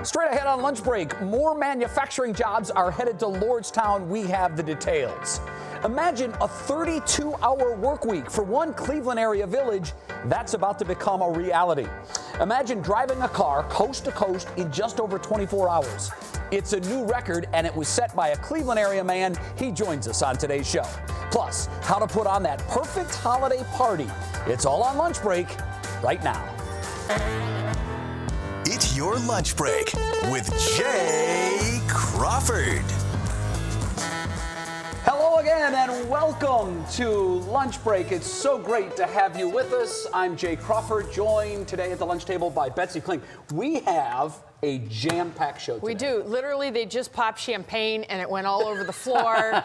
Straight ahead on lunch break, more manufacturing jobs are headed to Lordstown. We have the details. Imagine a 32-hour work week for one Cleveland area village. That's about to become a reality. Imagine driving a car coast to coast in just over 24 hours. It's a new record, and it was set by a Cleveland area man. He joins us on today's show. Plus, how to put on that perfect holiday party. It's all on lunch break right now. It's your lunch break with Jay Crawford. Hello again and welcome to Lunch Break. It's so great to have you with us. I'm Jay Crawford, joined today at the lunch table by Betsy Kling. We have a jam-packed show today. We do. Literally, they just popped champagne and it went all over the floor.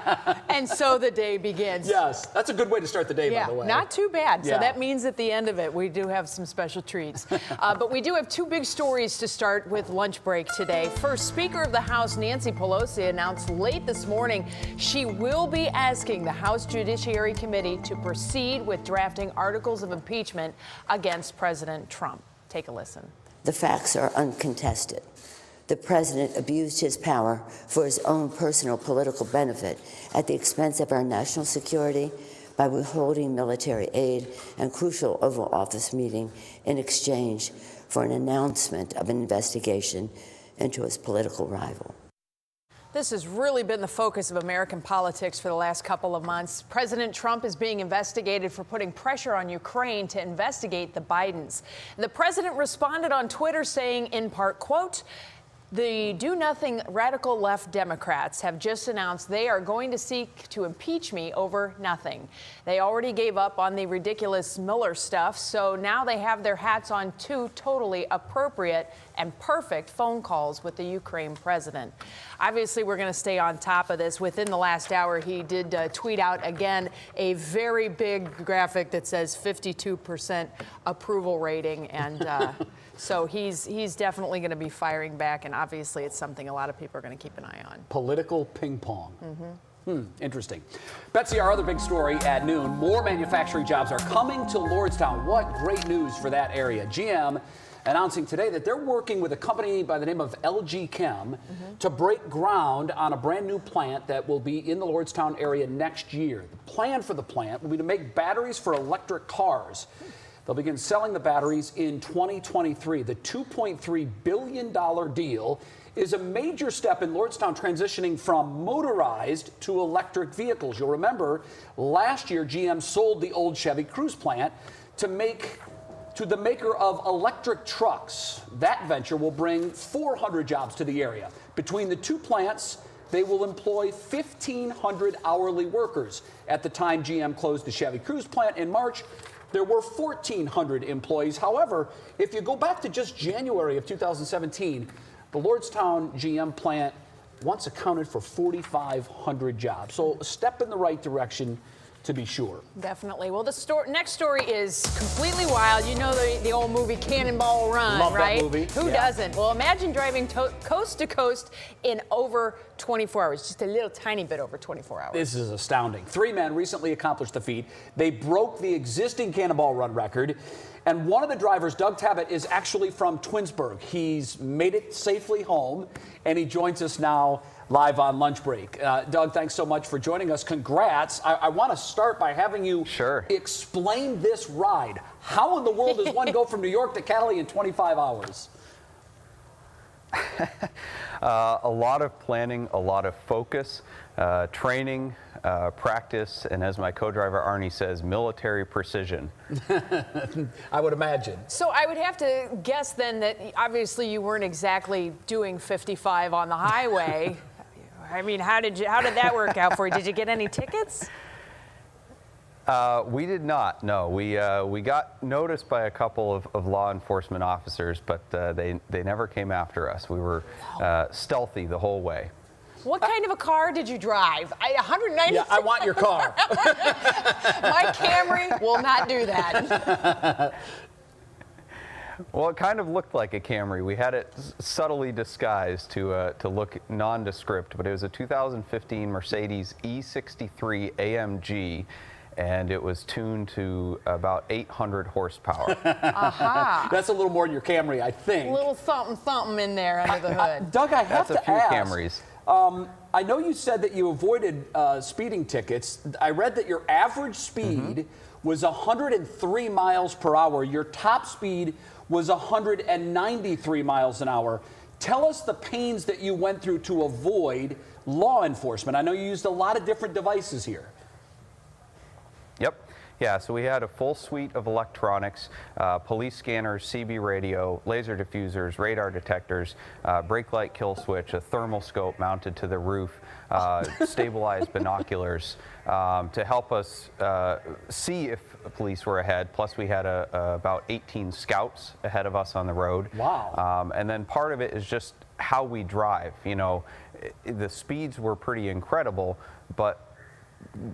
And so the day begins. Yes, that's a good way to start the day, by the way. Not too bad. Yeah. So that means at the end of it, we do have some special treats. But we do have two big stories to start with Lunch Break today. First, Speaker of the House Nancy Pelosi announced late this morning she will be asking the House Judiciary Committee to proceed with drafting articles of impeachment against President Trump. Take a listen. The facts are uncontested. The president abused his power for his own personal political benefit at the expense of our national security by withholding military aid and crucial Oval Office meeting in exchange for an announcement of an investigation into his political rival. This has really been the focus of American politics for the last couple of months. President Trump is being investigated for putting pressure on Ukraine to investigate the Bidens. The president responded on Twitter saying, in part, quote, "The do-nothing radical left Democrats have just announced they are going to seek to impeach me over nothing. They already gave up on the ridiculous Miller stuff, so now they have their hats on two totally appropriate and perfect phone calls with the Ukraine president." Obviously, we're going to stay on top of this. Within the last hour, he did tweet out again a very big graphic that says 52% approval rating, and so he's definitely going to be firing back, and obviously it's something a lot of people are going to keep an eye on. Political ping pong. Interesting. Betsy, our other big story at noon, more manufacturing jobs are coming to Lordstown. What great news for that area. GM announcing today that they're working with a company by the name of LG Chem to break ground on a brand new plant that will be in the Lordstown area next year. The plan for the plant will be to make batteries for electric cars. They'll begin selling the batteries in 2023. The $2.3 billion deal is a major step in Lordstown transitioning from motorized to electric vehicles. You'll remember last year GM sold the old Chevy Cruze plant to the maker of electric trucks. That venture will bring 400 jobs to the area. Between the two plants, they will employ 1,500 hourly workers. At the time GM closed the Chevy Cruze plant in March, there were 1,400 employees. However, if you go back to just January of 2017, the Lordstown GM plant once accounted for 4,500 jobs. So a step in the right direction, to be sure. Definitely. Well, the next story is completely wild. You know the old movie Cannonball Run, Love right? that movie. Who doesn't? Well, imagine driving coast to coast in over 24 hours, just a little tiny bit over 24 hours. This is astounding. 3 men recently accomplished the feat. They broke the existing Cannonball Run record. And one of the drivers, Doug Tabbitt, is actually from Twinsburg. He's made it safely home, and he joins us now live on Lunch Break. Doug, thanks so much for joining us. Congrats. I want to start by having you explain this ride. How in the world does one go from New York to Cali in 25 hours? A lot of planning, a lot of focus, training, practice, and as my co-driver Arnie says, military precision. I would imagine. So I would have to guess then that obviously you weren't exactly doing 55 on the highway. I mean, how did that work out for you? Did you get any tickets? We did not, no. We got noticed by a couple of law enforcement officers, but they never came after us. We were stealthy the whole way. What kind of a car did you drive? 190. Yeah, I want your car. My Camry will not do that. Well, it kind of looked like a Camry. We had it subtly disguised to look nondescript, but it was a 2015 Mercedes E63 AMG. and it was tuned to about 800 horsepower. That's a little more than your Camry, I think. A little something in there under the hood. Doug, I have That's to a few ask. Camrys. I know you said that you avoided speeding tickets. I read that your average speed was 103 miles per hour. Your top speed was 193 miles an hour. Tell us the pains that you went through to avoid law enforcement. I know you used a lot of different devices here. Yep. Yeah, so we had a full suite of electronics, police scanners, CB radio, laser diffusers, radar detectors, brake light kill switch, a thermal scope mounted to the roof, stabilized binoculars to help us see if police were ahead. Plus we had about 18 scouts ahead of us on the road. Wow. And then part of it is just how we drive. You know, the speeds were pretty incredible, but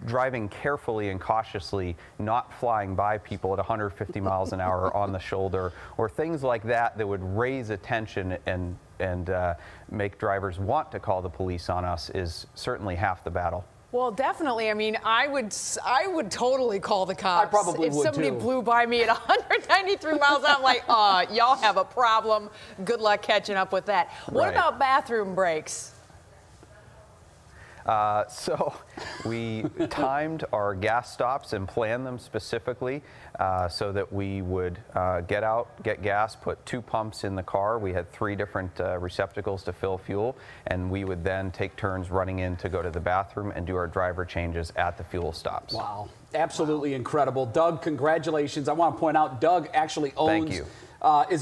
driving carefully and cautiously, not flying by people at 150 miles an hour on the shoulder, or things like that that would raise attention and make drivers want to call the police on us is certainly half the battle. Well, definitely. I mean, I would totally call the cops. I probably if would, somebody too. blew by me at 193 miles, I'm like, y'all have a problem. Good luck catching up with that. What Right. about bathroom breaks? So we timed our gas stops and planned them specifically so that we would get out, get gas, put 2 pumps in the car. We had 3 different receptacles to fill fuel, and we would then take turns running in to go to the bathroom and do our driver changes at the fuel stops. Wow. Absolutely incredible. Doug, congratulations. I want to point out, Doug actually owns, Thank you.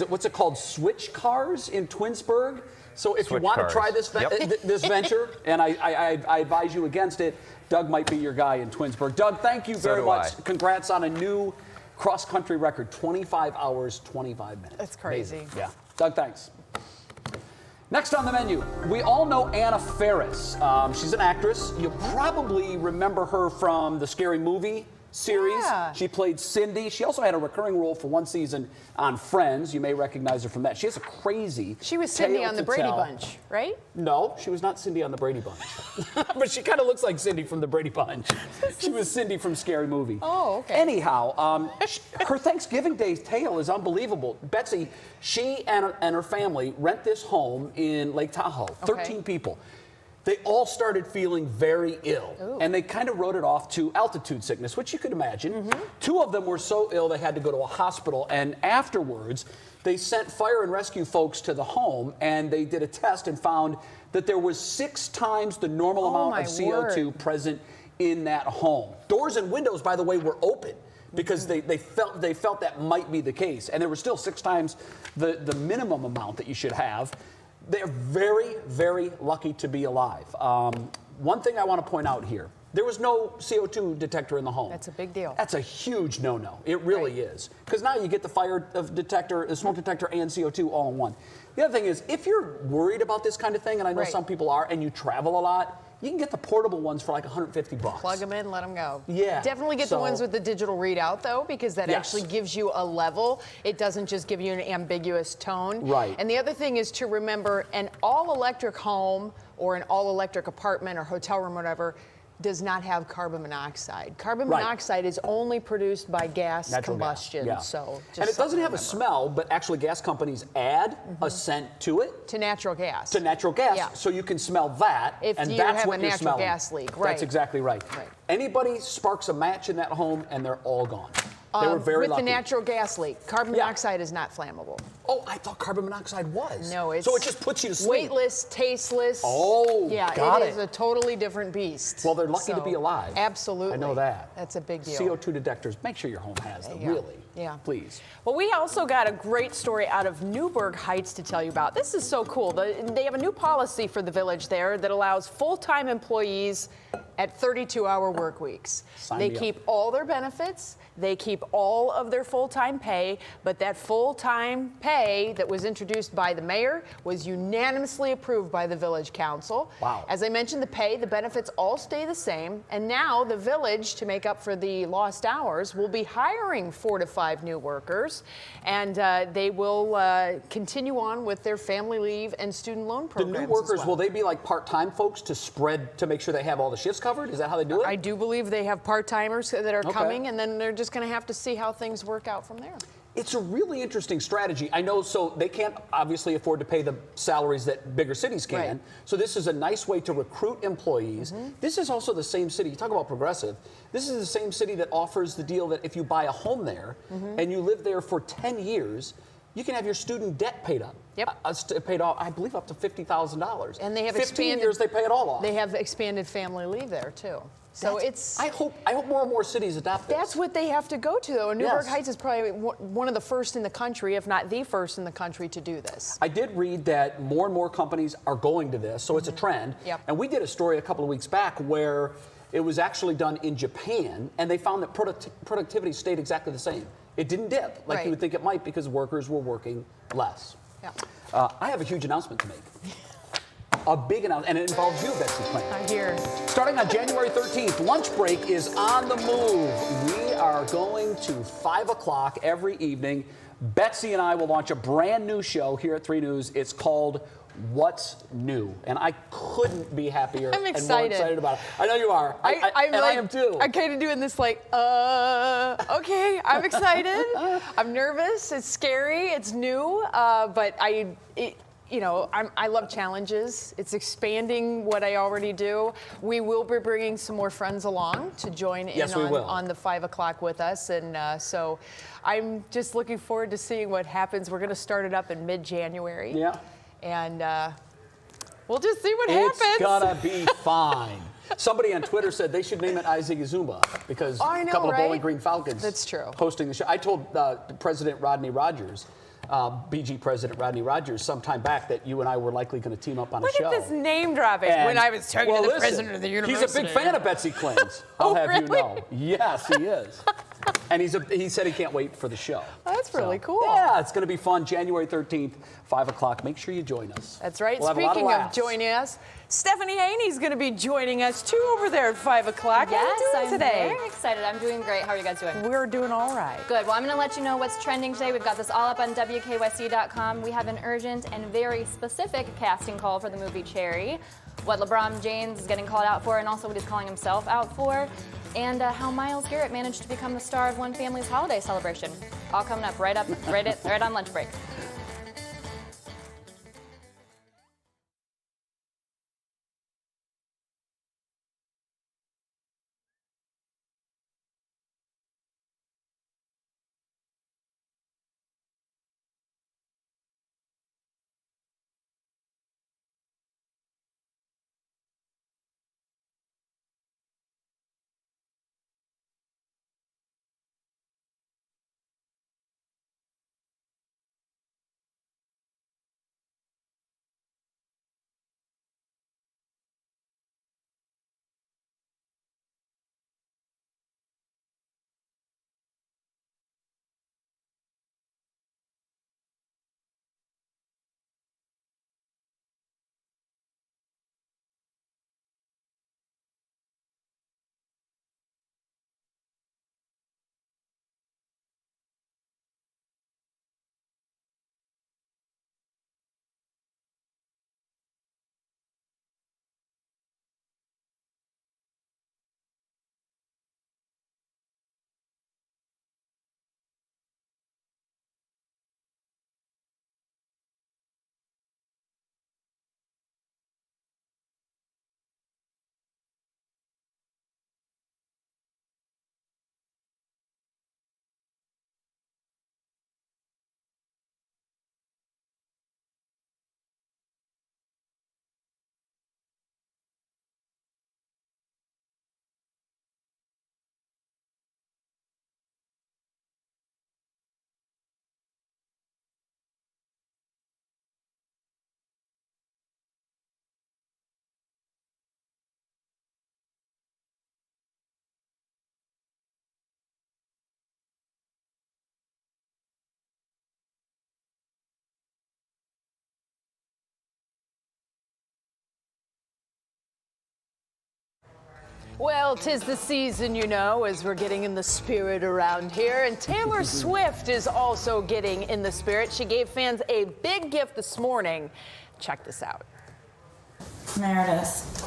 What's it called, Switch Cars in Twinsburg? So if Switch you want cars. to try this this venture, and I advise you against it, Doug might be your guy in Twinsburg. Doug, thank you very much. Congrats on a new cross-country record, 25 hours, 25 minutes. That's crazy. Amazing. Yeah. Doug, thanks. Next on the menu, we all know Anna Faris. She's an actress. You'll probably remember her from the Scary Movie series. Yeah. She played Cindy. She also had a recurring role for 1 season on Friends. You may recognize her from that. She has a crazy She was Cindy tale on the to Brady tell. Bunch, right? No, she was not Cindy on the Brady Bunch. But she kind of looks like Cindy from the Brady Bunch. She was Cindy from Scary Movie. Oh, okay. Anyhow, her Thanksgiving Day tale is unbelievable. Betsy, she and her family rent this home in Lake Tahoe, 13 people. They all started feeling very ill, and they kind of wrote it off to altitude sickness, which you could imagine. 2 of them were so ill they had to go to a hospital, and afterwards they sent fire and rescue folks to the home, and they did a test and found that there was 6 times the normal amount of CO2 present in that home. Doors and windows, by the way, were open because they felt that might be the case, and there was still 6 times the minimum amount that you should have. They're very, very lucky to be alive. One thing I want to point out here, there was no CO2 detector in the home. That's a big deal. That's a huge no-no. It really is. Because now you get the fire detector, the smoke detector, and CO2 all in one. The other thing is, if you're worried about this kind of thing, and I know some people are, and you travel a lot, you can get the portable ones for like $150. Plug them in, let them go. Yeah. Definitely get the ones with the digital readout, though, because that actually gives you a level. It doesn't just give you an ambiguous tone. Right. And the other thing is to remember an all-electric home or an all-electric apartment or hotel room, whatever, does not have carbon monoxide. Carbon monoxide is only produced by gas Natural combustion. gas, So just and it doesn't have remember. a smell, but actually gas companies add a scent to it. To natural gas. To natural gas, Yeah. so you can smell that, If and you that's have what a you're natural smelling. gas leak, right. That's exactly right. Anybody sparks a match in that home, and they're all gone. They were very with lucky. the natural gas leak. Carbon monoxide is not flammable. Oh, I thought carbon monoxide was. No, it's so it just puts you to sleep. weightless, tasteless. Oh, yeah, got it is a totally different beast. Well, they're lucky to be alive. Absolutely. I know that. That's a big deal. CO2 detectors. Make sure your home has them. Yeah. Really. Yeah. Please. Well, we also got a great story out of Newburgh Heights to tell you about. This is so cool. They have a new policy for the village there that allows full-time employees at 32-hour work weeks. They keep all their benefits. They keep all of their full-time pay, but that full-time pay pay that was introduced by the mayor was unanimously approved by the village council. Wow. As I mentioned, the benefits all stay the same, and now the village, to make up for the lost hours, will be hiring 4 to 5 new workers, and they will continue on with their family leave and student loan The programs. new workers, as well. will they be like part-time folks to spread, to make sure they have all the shifts covered? Is that how they do it? I do believe they have part-timers that are Okay. coming, and then they're just going to have to see how things work out from there. It's a really interesting strategy. I know, so they can't obviously afford to pay the salaries that bigger cities can. Right. So this is a nice way to recruit employees. This is also the same city, you talk about progressive, this is the same city that offers the deal that if you buy a home there and you live there for 10 years, you can have your student debt paid up. Yep. Paid off, I believe, up to $50,000. And they have 15 expanded, years, they pay it all off. They have expanded family leave there, too. So it's... I hope more and more cities adopt this. That's what they have to go to, though. And Newburgh Yes. Heights is probably one of the first in the country, if not the first in the country, to do this. I did read that more and more companies are going to this, so it's a trend. Yep. And we did a story a couple of weeks back where it was actually done in Japan, and they found that productivity stayed exactly the same. It didn't dip like Right. you would think it might because workers were working less. Yeah. I have a huge announcement to make. A big announcement, and it involves you, Betsy Cline. I'm here. Starting on January 13th, lunch break is on the move. We are going to 5 o'clock every evening. Betsy and I will launch a brand new show here at 3 News. It's called What's New? And I couldn't be happier I'm and more excited. excited about it. I know you are. I am too. I'm kind of doing this like, okay, I'm excited. I'm nervous. It's scary. It's new. But I love challenges. It's expanding what I already do. We will be bringing some more friends along to join in Yes, we will. on the 5 o'clock with us. And so I'm just looking forward to seeing what happens. We're going to start it up in mid-January. Yeah. And we'll just see what happens. It's gonna be fine. Somebody on Twitter said they should name it Isaac Zumba because I know, a couple of right? Bowling Green Falcons That's true. hosting the show. I told President Rodney Rogers, BG President Rodney Rogers, sometime back that you and I were likely going to team up on a Look show. at this name dropping. And- When I was talking well, to the listen, president of the university. He's a big fan of Betsy Clinton's. I'll Oh, have you really? know. Yes, he is. And he said he can't wait for the show. That's really cool. Yeah, it's going to be fun. January 13th, 5 o'clock. Make sure you join us. That's right. We'll have a lot Speaking of laughs. joining us, Stephanie Haney's going to be joining us too over there at 5 o'clock. How Yes, are you doing I'm today? very excited. I'm doing great. How are you guys doing? We're doing all right. Good. Well, I'm going to let you know what's trending today. We've got this all up on WKYC.com. We have an urgent and very specific casting call for the movie Cherry, what LeBron James is getting called out for, and also what he's calling himself out for, and how Myles Garrett managed to become the star of one family's holiday celebration. All coming up right on lunch break. Well, 'tis the season, you know, as we're getting in the spirit around here. And Taylor Swift is also getting in the spirit. She gave fans a big gift this morning. Check this out. Meredith,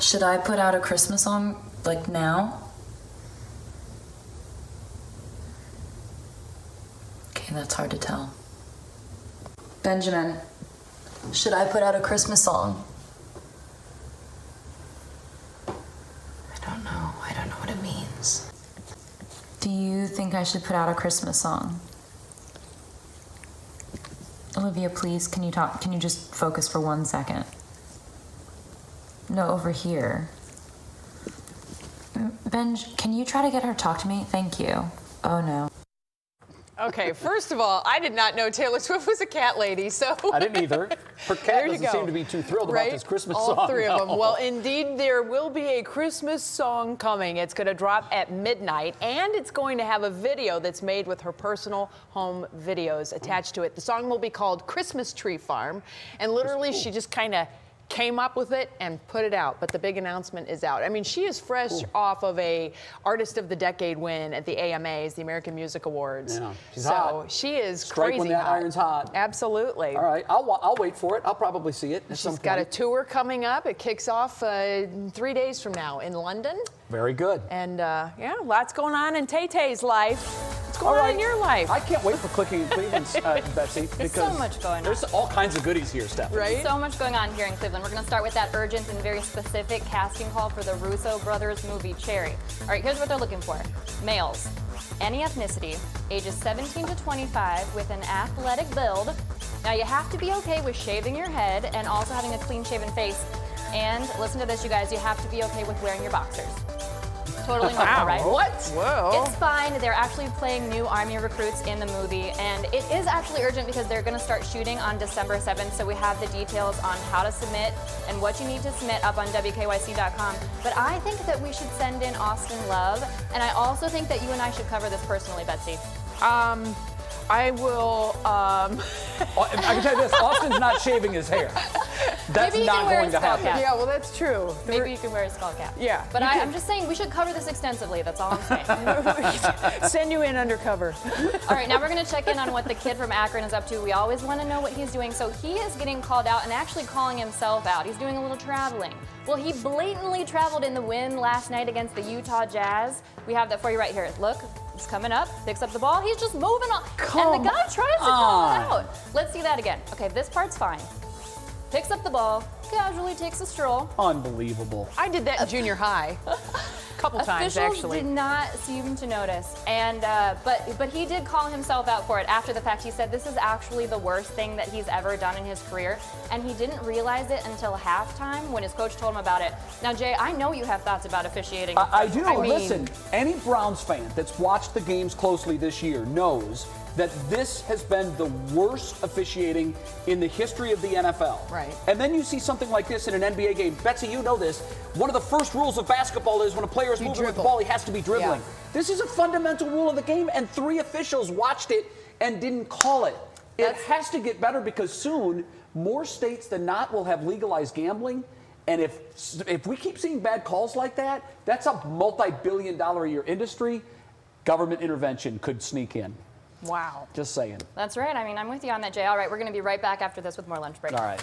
should I put out a Christmas song, like, now? Okay, that's hard to tell. Benjamin, should I put out a Christmas song? I don't know. I don't know what it means. Do you think I should put out a Christmas song? Olivia, please, can you talk? Can you just focus for 1 second? No, over here. Benj, can you try to get her to talk to me? Thank you. Oh, no. Okay, first of all, I did not know Taylor Swift was a cat lady, so... I didn't either. Her cat doesn't seem to be too thrilled about this Christmas song. All three of them. No. Well, indeed, there will be a Christmas song coming. It's going to drop at midnight, and it's going to have a video that's made with her personal home videos attached to it. The song will be called Christmas Tree Farm, and literally she just kind of came up with it and put it out, but the big announcement is out. I mean, she is fresh off of a Artist of the Decade win at the AMAs, the American Music Awards. Yeah, she's so hot. she is Strike crazy when that hot. iron's hot. Absolutely. All right, I'll wait for it. I'll probably see it at some She's point. got a tour coming up. It kicks off 3 days from now in London. Very good. And yeah, lots going on in Tay-Tay's life. What's going on in your life? I can't wait for Clicking in Cleveland, Betsy, because so much going on. there's all kinds of goodies here, Stephanie. Right? So much going on here in Cleveland. We're going to start with that urgent and very specific casting call for the Russo brothers movie Cherry. All right, here's what they're looking for. Males, any ethnicity, ages 17 to 25 with an athletic build. Now you have to be okay with shaving your head and also having a clean shaven face. And listen to this, you guys, you have to be okay with wearing your boxers. Totally normal, right? What? Whoa. It's fine. They're actually playing new Army recruits in the movie, and it is actually urgent because they're going to start shooting on December 7th, so we have the details on how to submit and what you need to submit up on WKYC.com. But I think that we should send in Austin Love, and I also think that you and I should cover this personally, Betsy. I will. I can tell you this: Austin's not shaving his hair. That's Maybe you not can wear going a to skull happen. cap. Yeah, well, that's true. Maybe you can wear a skull cap. Yeah, But you I'm just saying we should cover this extensively. That's all I'm saying. Send you in undercover. All right, now we're going to check in on what the kid from Akron is up to. We always want to know what he's doing. So he is getting called out and actually calling himself out. He's doing a little traveling. Well, he blatantly traveled in the win last night against the Utah Jazz. We have that for you right here. Look, he's coming up, picks up the ball. He's just moving on. And the guy tries to call it out. Let's see that again. Okay, this part's fine. Picks up the ball, casually takes a stroll. Unbelievable. I did that in junior high. A couple times, Officials actually. did not seem to notice, and but he did call himself out for it after the fact. He said this is actually the worst thing that he's ever done in his career, and he didn't realize it until halftime when his coach told him about it. Now, Jay, I know you have thoughts about officiating. I do. I mean- Listen, any Browns fan that's watched the games closely this year knows that this has been the worst officiating in the history of the NFL. Right. And then you see something like this in an NBA game. Betsy, you know this. One of the first rules of basketball is when a player is moving with the dribble. ball, he has to be dribbling. Yeah. This is a fundamental rule of the game, and 3 officials watched it and didn't call it. It has to get better because soon more states than not will have legalized gambling. And if we keep seeing bad calls like that, that's a multi-billion-dollar a year industry. Government intervention could sneak in. Wow. Just saying. That's right. I mean, I'm with you on that, Jay. All right, we're going to be right back after this with more lunch break. All right.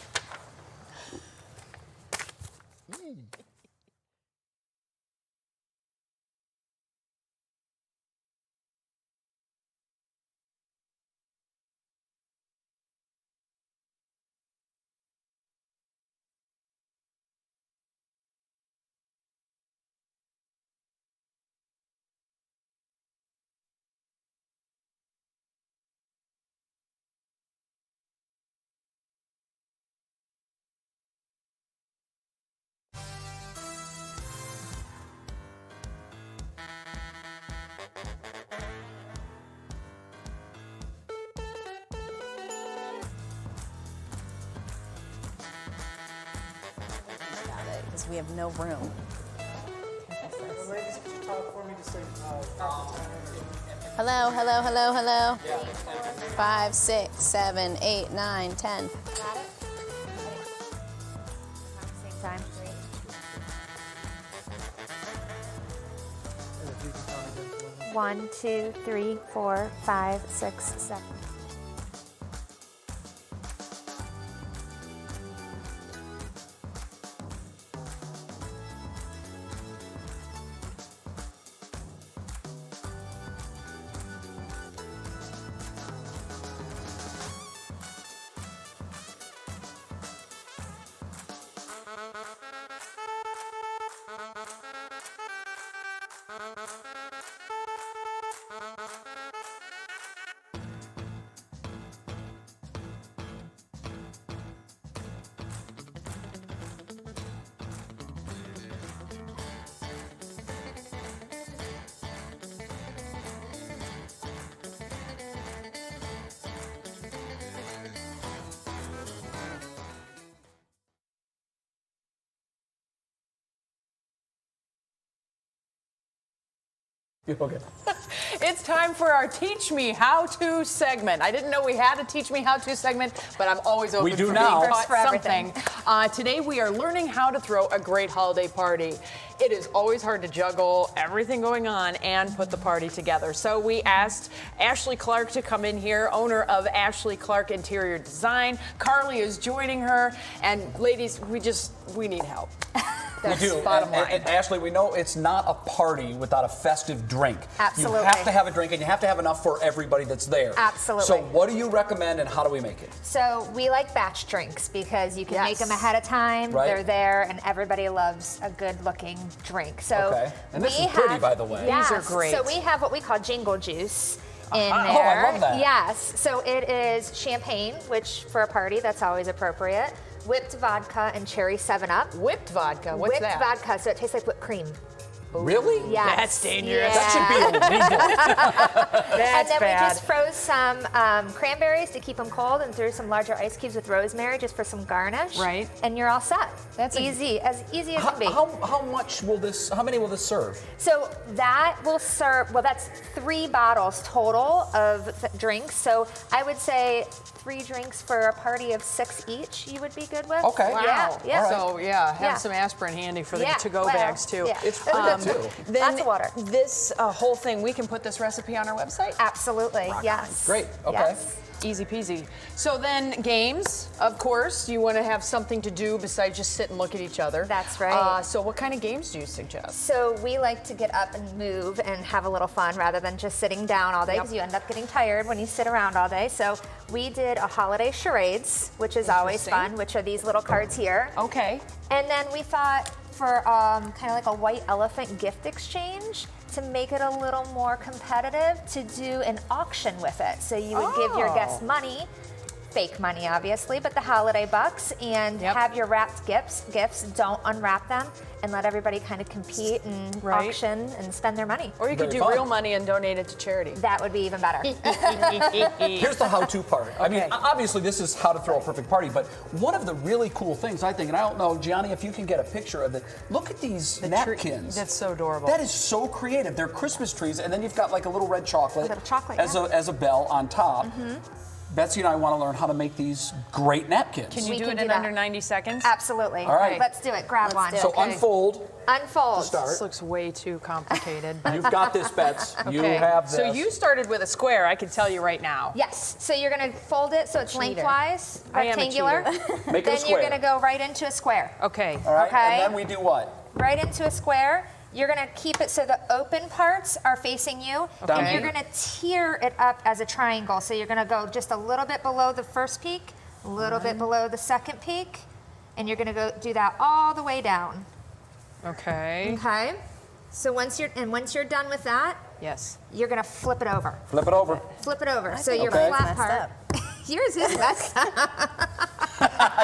Because we have no room. Hello, hello, hello, hello. 5, 6, 7, 8, 9, 10. Got it? Same time. 1, 2, 3, 4, 5, 6, 7. Okay. It's time for our Teach Me How To segment. I didn't know we had a Teach Me How To segment, but I'm always open We do for now. being taught For everything. something. Today we are learning how to throw a great holiday party. It is always hard to juggle everything going on and put the party together. So we asked Ashley Clark to come in here, owner of Ashley Clark Interior Design. Carly is joining her, and ladies, we need help. That's We do. bottom line. And Ashley, we know it's not a party without a festive drink. Absolutely. You have to have a drink, and you have to have enough for everybody that's there. Absolutely. So what do you recommend, and how do we make it? So we like batch drinks because you can make them ahead of time. Right. They're there, and everybody loves a good-looking drink. So Okay. And this is pretty, by the way. Yes. These are great. So we have what we call jingle juice in there. Oh, I love that. Yes. So it is champagne, which for a party that's always appropriate. Whipped vodka and cherry 7-Up. Whipped vodka, what's Whipped that? vodka, so it tastes like whipped cream. Really? Yes. That's dangerous. Yeah. That should be illegal. That's And then bad. we just froze some cranberries to keep them cold and threw some larger ice cubes with rosemary just for some garnish. Right. And you're all set. That's easy, as easy as can be. How much will this? How many will this serve? So that will serve, well, that's 3 bottles total of drinks. So I would say 3 drinks for a party of 6 each you would be good with. Okay. Wow. Yeah. Yeah. So have Yeah. some aspirin handy for the Yeah, to-go well, bags too. yeah. It's pretty good too. Then Lots of water. This whole thing, we can put this recipe on our website. Absolutely. Yes. Great. Okay. Yes. Easy peasy. So then games, of course, you want to have something to do besides just sit and look at each other. That's right. So what kind of games do you suggest? So we like to get up and move and have a little fun rather than just sitting down all day because you end up getting tired when you sit around all day. So we did a holiday charades, which is always Interesting. fun, which are these little cards here. Okay. And then we thought for kind of like a white elephant gift exchange, to make it a little more competitive, to do an auction with it. So you would give your guests money, fake money obviously, but the holiday bucks, and have your wrapped gifts, don't unwrap them, and let everybody kind of compete and auction and spend their money. Or you could Very do fun. real money and donate it to charity. That would be even better. Here's the how-to part. I mean, Okay. obviously this is how to throw a perfect party, but one of the really cool things I think, and I don't know, Gianni, if you can get a picture of it. Look at these napkins. That's so adorable. That is so creative. They're Christmas trees, and then you've got like a little red chocolate, little chocolate, as a bell on top. Betsy and I want to learn how to make these great napkins. Can you We do can it do in that. under 90 seconds? Absolutely. All right. Let's do it. Grab one. So unfold. Unfold. To start. This looks way too complicated. You've got this, Bets. You Okay. have this. So you started with a square, I can tell you right now. Yes. So you're going to fold it so it's Cheater. lengthwise, I am a rectangular. Make it a Then you're square. going to go right into a square. Okay. All right, Okay. and then we do what? Right into a square. You're going to keep it so the open parts are facing you. Down And you're here. going to tear it up as a triangle. So you're going to go just a little bit below the first peak, a little bit below the second peak, and you're going to go do that all the way down. Okay. Okay? So once you're done with that, Yes. you're going to flip it over. Flip it over. Flip it over. So your Okay. flat Messed part. up. Yours is messed up.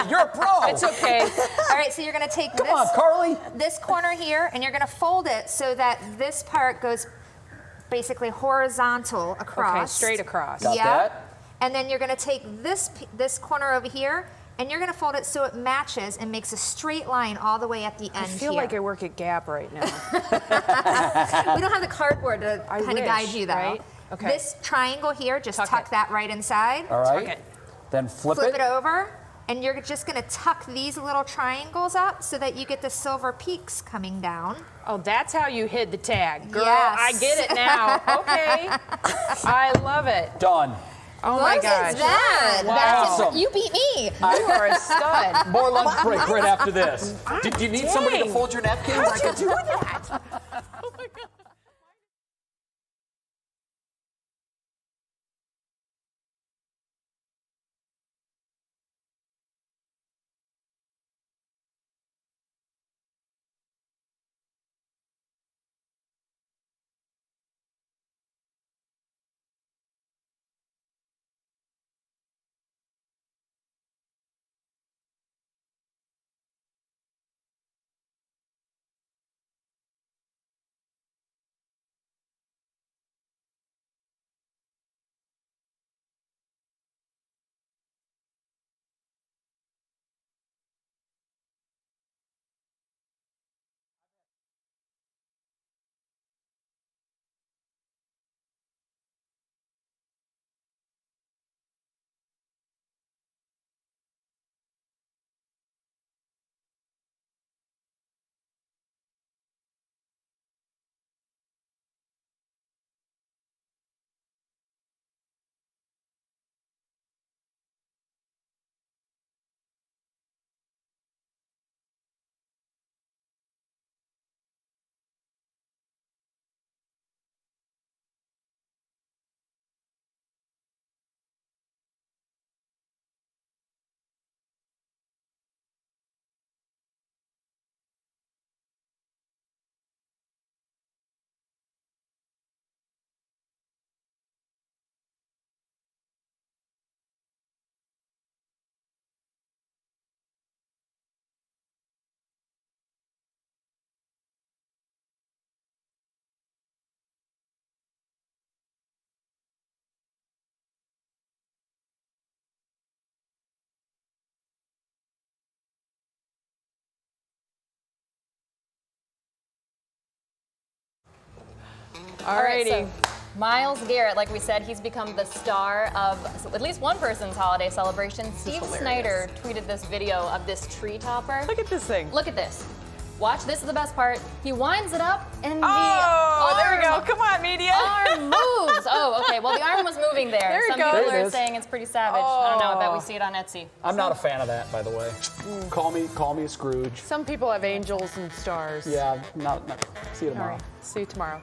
You're a pro. It's okay. All right, so you're going to take Come on, Carly. this corner here, and you're going to fold it so that this part goes basically horizontal across. Okay, straight across. Got that? And then you're going to take this corner over here, and you're going to fold it so it matches and makes a straight line all the way at the end I feel here. like I work at Gap right now. We don't have the cardboard to I kind of wish, guide you, though. right? Okay. This triangle here, just Tuck tuck it. that right inside. All right. Okay. Then flip Flip it over, And you're just gonna tuck these little triangles up so that you get the silver peaks coming down. Oh, that's how you hid the tag. Girl, Yes. I get it now. Okay. I love it. Done. Oh my Look gosh. at that. Wow. That's Awesome. you beat me. You are a stud. More lunch break right after this. Do you need somebody to Dang. fold your napkins? I could do that. Oh my God. All right, Alrighty. so Myles Garrett, like we said, he's become the star of at least one person's holiday celebration. Steve Snyder tweeted this video of this tree topper. Look at this thing. Look at this. Watch, this is the best part. He winds it up and Oh, the there we go. arm- Come on, media. arm moves. Oh, okay. Well, the arm was moving there. There it Some goes. people There it are is. saying it's pretty savage. I don't know. I bet we see it on Etsy. I'm not a fan of that, by the way. Call me a Scrooge. Some people have angels and stars. Yeah, not. See you All tomorrow. right. See you tomorrow.